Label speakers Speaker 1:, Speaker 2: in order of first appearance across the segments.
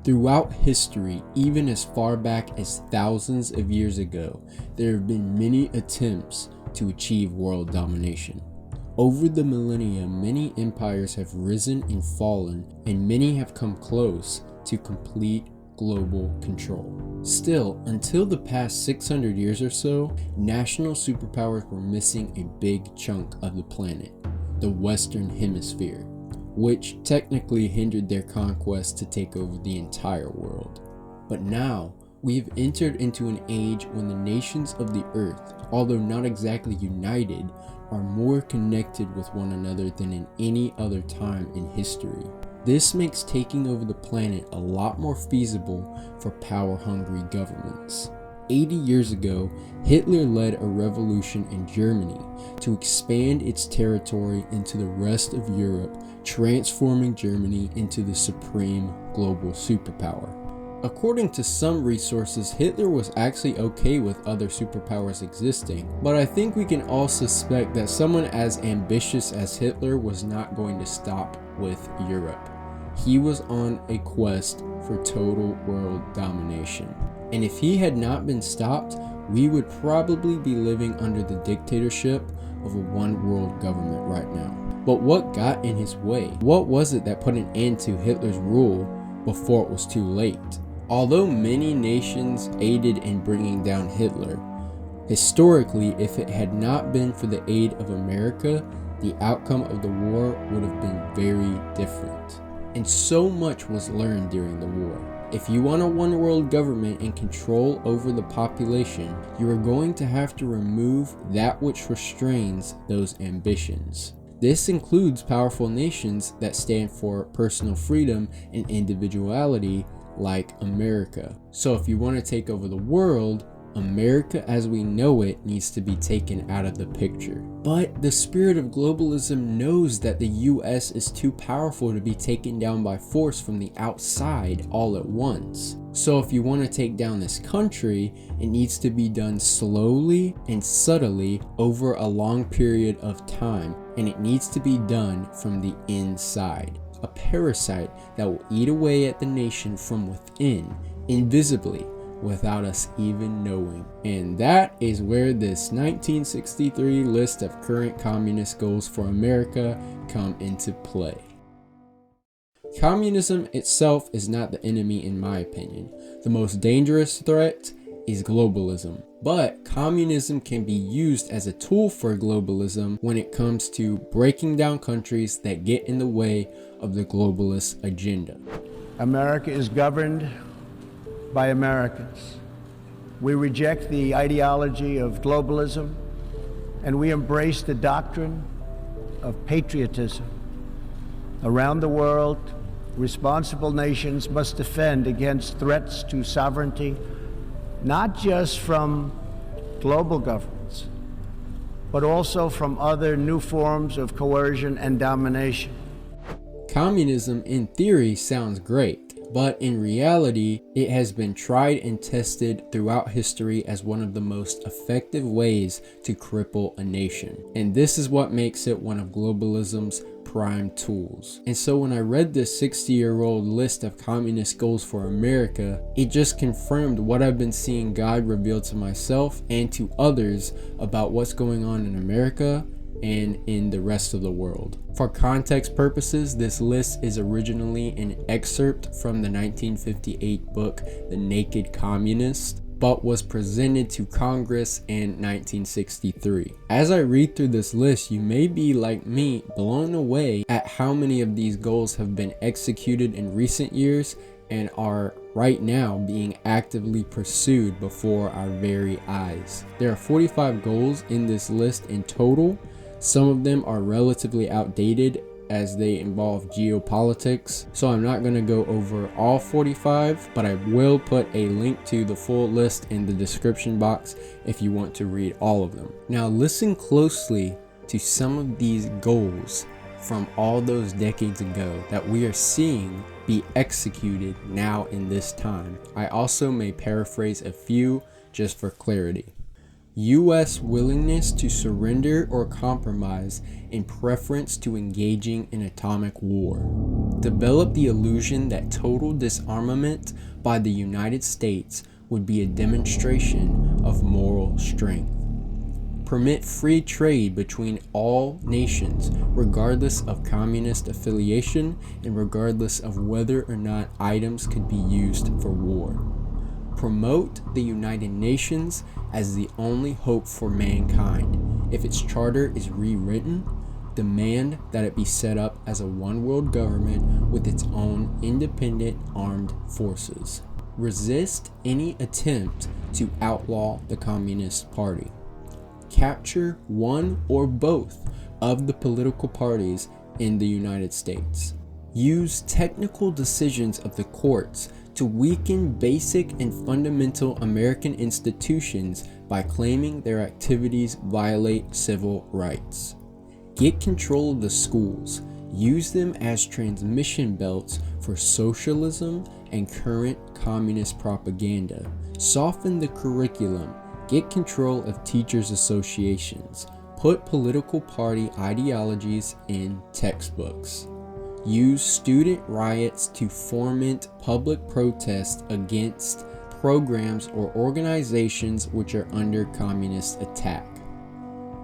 Speaker 1: Throughout history, even as far back as thousands of years ago, there have been many attempts to achieve world domination. Over the millennia, many empires have risen and fallen, and many have come close to complete global control. Still, until the past 600 years or so, national superpowers were missing a big chunk of the planet, the Western Hemisphere, which technically hindered their conquest to take over the entire world. But now, we have entered into an age when the nations of the earth, although not exactly united, are more connected with one another than in any other time in history. This makes taking over the planet a lot more feasible for power-hungry governments. 80 years ago, Hitler led a revolution in Germany to expand its territory into the rest of Europe, transforming Germany into the supreme global superpower. According to some resources, Hitler was actually okay with other superpowers existing, but I think we can all suspect that someone as ambitious as Hitler was not going to stop with Europe. He was on a quest for total world domination. And if he had not been stopped, we would probably be living under the dictatorship of a one world government right now. But what got in his way? What was it that put an end to Hitler's rule before it was too late? Although many nations aided in bringing down Hitler, historically, if it had not been for the aid of America, the outcome of the war would have been very different. And so much was learned during the war. If you want a one world government and control over the population, you are going to have to remove that which restrains those ambitions. This includes powerful nations that stand for personal freedom and individuality, like America. So if you want to take over the world, America as we know it needs to be taken out of the picture. But the spirit of globalism knows that the US is too powerful to be taken down by force from the outside all at once. So if you want to take down this country, it needs to be done slowly and subtly over a long period of time, and it needs to be done from the inside. A parasite that will eat away at the nation from within, invisibly, without us even knowing. And that is where this 1963 list of current communist goals for America come into play. Communism itself is not the enemy in my opinion. The most dangerous threat is globalism. But communism can be used as a tool for globalism when it comes to breaking down countries that get in the way of the globalist agenda.
Speaker 2: America is governed by Americans. We reject the ideology of globalism, and we embrace the doctrine of patriotism. Around the world, responsible nations must defend against threats to sovereignty, not just from global governments, but also from other new forms of coercion and domination.
Speaker 1: Communism in theory sounds great, but in reality, it has been tried and tested throughout history as one of the most effective ways to cripple a nation. And this is what makes it one of globalism's prime tools. And so when I read this 60-year-old list of communist goals for America, it just confirmed what I've been seeing God reveal to myself and to others about what's going on in America and in the rest of the world. For context purposes, this list is originally an excerpt from the 1958 book, The Naked Communist, but was presented to Congress in 1963. As I read through this list, you may be, like me, blown away at how many of these goals have been executed in recent years and are right now being actively pursued before our very eyes. There are 45 goals in this list in total. Some of them are relatively outdated as they involve geopolitics, so I'm not going to go over all 45, but I will put a link to the full list in the description box if you want to read all of them. Now listen closely to some of these goals from all those decades ago that we are seeing be executed now in this time. I also may paraphrase a few just for clarity. U.S. willingness to surrender or compromise in preference to engaging in atomic war. Develop the illusion that total disarmament by the United States would be a demonstration of moral strength. Permit free trade between all nations, regardless of communist affiliation and regardless of whether or not items could be used for war. Promote the United Nations as the only hope for mankind. If its charter is rewritten, demand that it be set up as a one-world government with its own independent armed forces. Resist any attempt to outlaw the Communist Party. Capture one or both of the political parties in the United States. Use technical decisions of the courts to weaken basic and fundamental American institutions by claiming their activities violate civil rights. Get control of the schools. Use them as transmission belts for socialism and current communist propaganda. Soften the curriculum. Get control of teachers' associations. Put political party ideologies in textbooks. Use student riots to foment public protest against programs or organizations which are under communist attack.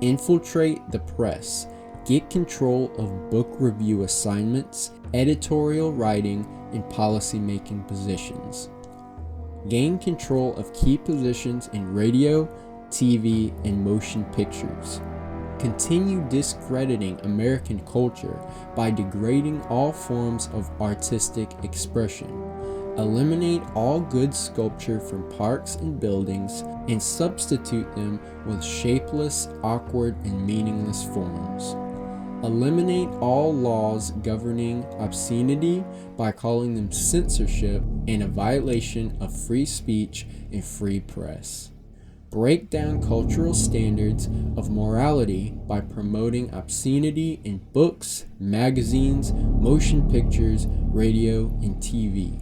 Speaker 1: Infiltrate the press. Get control of book review assignments, editorial writing, and policy-making positions. Gain control of key positions in radio, TV, and motion pictures. Continue discrediting American culture by degrading all forms of artistic expression. Eliminate all good sculpture from parks and buildings and substitute them with shapeless, awkward, and meaningless forms. Eliminate all laws governing obscenity by calling them censorship and a violation of free speech and free press. Break down cultural standards of morality by promoting obscenity in books, magazines, motion pictures, radio, and TV.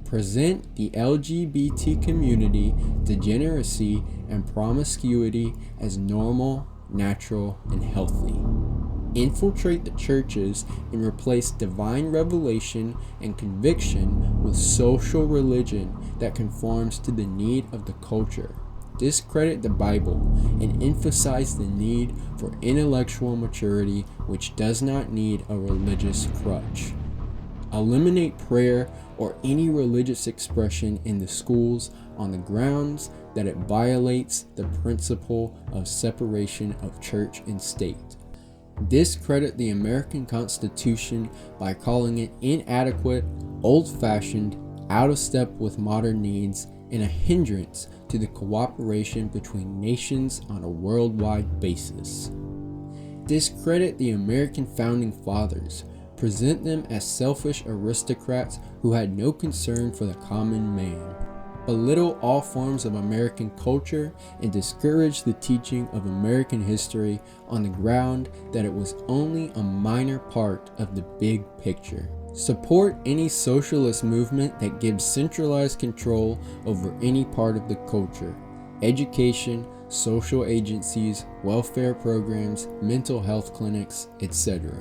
Speaker 1: Present the LGBT community, degeneracy, and promiscuity as normal, natural, and healthy. Infiltrate the churches and replace divine revelation and conviction with social religion that conforms to the need of the culture. Discredit the Bible and emphasize the need for intellectual maturity, which does not need a religious crutch. Eliminate prayer or any religious expression in the schools on the grounds that it violates the principle of separation of church and state. Discredit the American Constitution by calling it inadequate, old-fashioned, out of step with modern needs, and a hindrance to the cooperation between nations on a worldwide basis. Discredit the American Founding Fathers. Present them as selfish aristocrats who had no concern for the common man. Belittle all forms of American culture and discourage the teaching of American history on the ground that it was only a minor part of the big picture. Support any socialist movement that gives centralized control over any part of the culture: education, social agencies, welfare programs, mental health clinics, etc.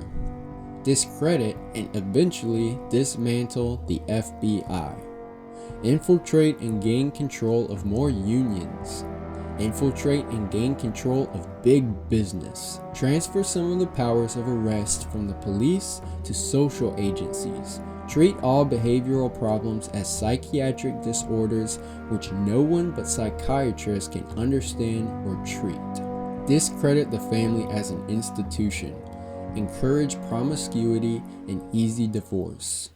Speaker 1: Discredit and eventually dismantle the FBI. Infiltrate and gain control of more unions. Infiltrate and gain control of big business. Transfer some of the powers of arrest from the police to social agencies. Treat all behavioral problems as psychiatric disorders which no one but psychiatrists can understand or treat. Discredit the family as an institution. Encourage promiscuity and easy divorce.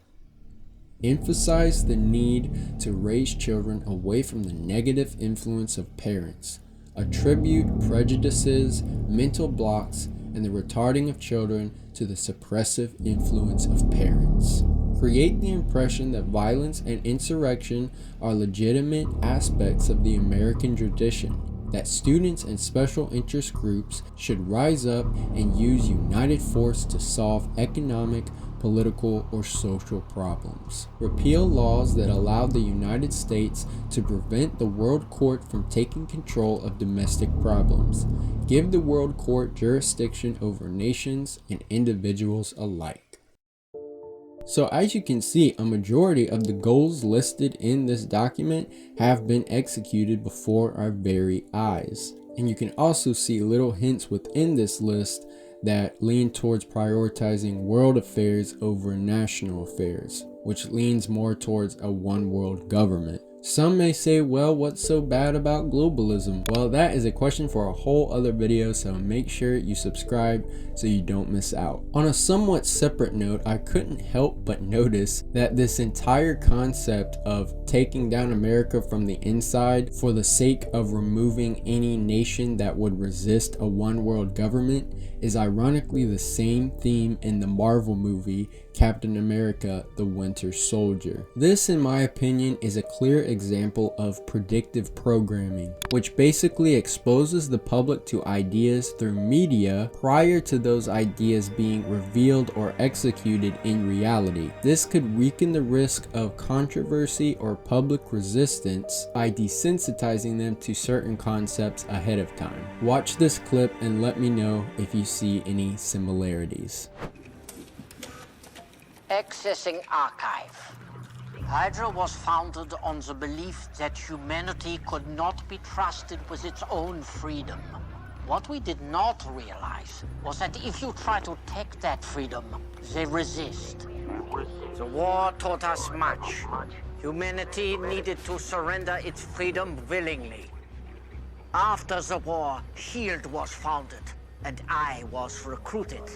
Speaker 1: Emphasize the need to raise children away from the negative influence of parents. Attribute prejudices, mental blocks, and the retarding of children to the suppressive influence of parents. Create the impression that violence and insurrection are legitimate aspects of the American tradition, that students and special interest groups should rise up and use united force to solve economic, political, or social problems. Repeal laws that allow the United States to prevent the World Court from taking control of domestic problems. Give the World Court jurisdiction over nations and individuals alike. So as you can see, a majority of the goals listed in this document have been executed before our very eyes. And you can also see little hints within this list that lean towards prioritizing world affairs over national affairs, which leans more towards a one world government. Some may say, well, what's so bad about globalism? Well, that is a question for a whole other video, so make sure you subscribe so you don't miss out. On a somewhat separate note, I couldn't help but notice that this entire concept of taking down America from the inside for the sake of removing any nation that would resist a one world government is ironically the same theme in the Marvel movie Captain America: The Winter Soldier. This, in my opinion, is a clear example of predictive programming, which basically exposes the public to ideas through media prior to those ideas being revealed or executed in reality. This could weaken the risk of controversy or public resistance by desensitizing them to certain concepts ahead of time. Watch this clip and let me know if you see any similarities.
Speaker 3: Accessing archive. Hydra was founded on the belief that humanity could not be trusted with its own freedom. What we did not realize was that if you try to take that freedom, they resist. The war taught us much. Humanity needed to surrender its freedom willingly. After the war, S.H.I.E.L.D. was founded, and I was recruited.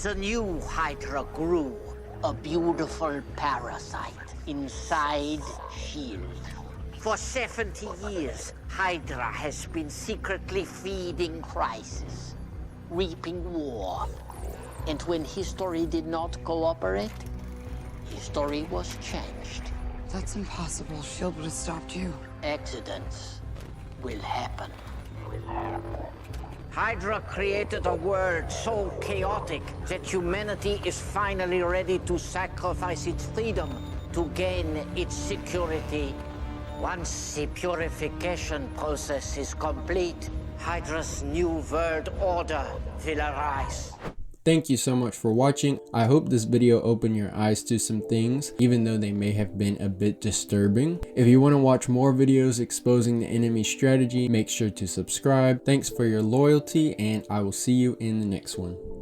Speaker 3: The new Hydra grew, a beautiful parasite inside S.H.I.E.L.D. For 70 years, Hydra has been secretly feeding crisis, reaping war. And when history did not cooperate, history was changed.
Speaker 4: That's impossible. S.H.I.E.L.D. would have stopped you.
Speaker 3: Accidents will happen. Hydra created a world so chaotic that humanity is finally ready to sacrifice its freedom to gain its security. Once the purification process is complete, Hydra's new world order will arise.
Speaker 1: Thank you so much for watching. I hope this video opened your eyes to some things, even though they may have been a bit disturbing. If you want to watch more videos exposing the enemy strategy, make sure to subscribe. Thanks for your loyalty, and I will see you in the next one.